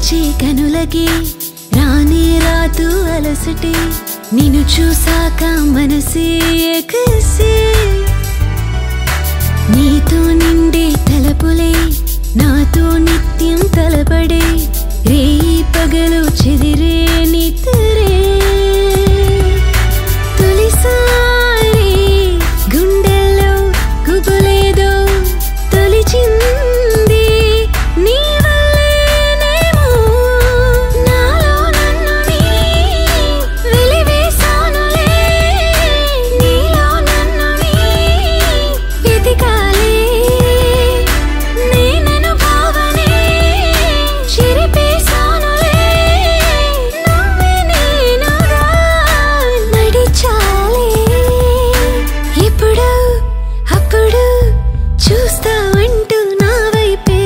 తెరిచే కనులకి రానే రాతూ అలసటే నిన్ను చూసాక మనసే ఎగసే నీతో నిండే తలపులే నాతో నిత్యం తలపడే రేయి పగలు చెదిరే నిద్రే తొలిసారి గుండెల్లో గుబులేదో తొలిచింది నీ వల్లేనేమో నాలో నన్ను నీ వెలివేసానులే నీలో నన్ను నీ వెతికాలే నేనను భావనే చెరిపేసానులే నువ్వే నేనుగా నడిచాలే ఎప్పుడు అప్పుడు చూస్తావంటూ నా వైపే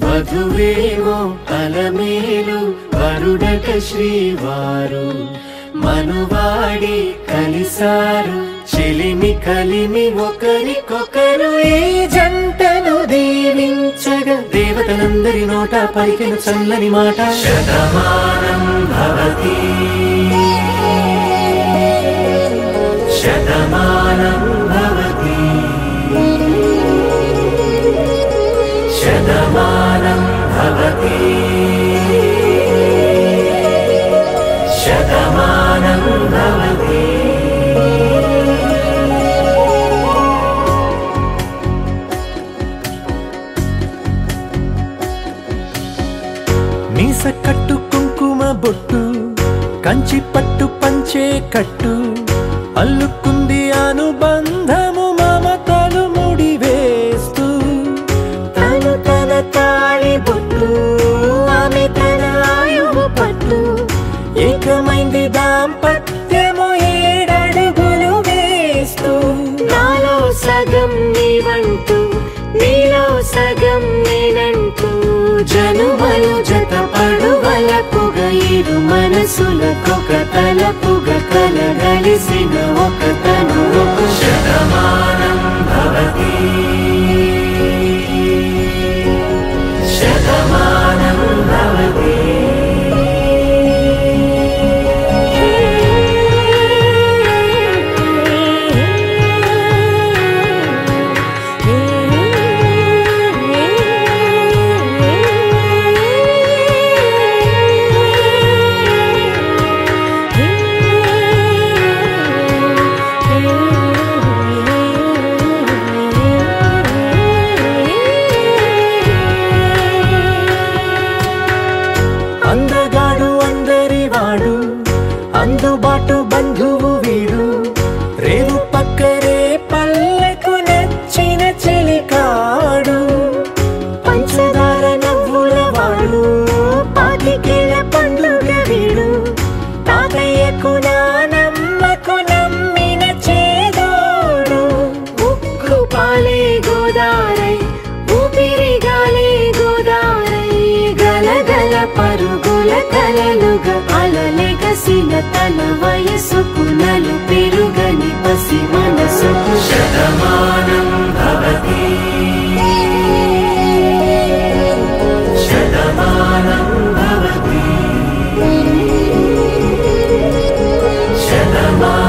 వధువేమో అలమేలు వరుడట శ్రీవారు మనువాడి కలిసారు చెలిమి కలిమి ఒకరికొకరు ఈ జంటను దీవించగా దేవతలందరి నోట పలికిన చల్లని మాట శతమానం భవతి శతమానం భవతి శతమానం భవతి శతమానం భవతి మీస కట్టు కుంకుమ బొట్టు కంచి పట్టు పంచే కట్టు అల్లుకుంది అనుబంధము మమతలు ముడివేస్తూ తను తన తాళి బొట్టు ఆమె తన ఆయువు పట్టు ఏకమైంది దాంపత్యము 7 అడుగులు వేస్తూ నాలో సగం నీవంటూ నీలో సగం నేనంటూ జనుమలు జత పడువలపుగ ఇరు మనసులకొక తలపుగ కలగలిసిన ఒక తను శతమానం భవతి శతమానం భవతి అందగాడు అందరివాడు అందుబాటు బంధువు వీడు రేవు పక్కరే పల్లెకు నచ్చిన చెలికాడు పంచదార నవ్వుల వాడు పాతికేల పండుగ వీడు తాతయ్యకు నానమ్మకు నమ్మిన చేదోడు ఉక్కు పాలే గోదారై ఊపిరిగాలే గోదారై గలగల పరుగుల కలలుగా అలలెగసిన తన వయసుకు నలు పెరుగని పసి మనసుకు శతమానం భవతి శతమానం భవతి శతమానం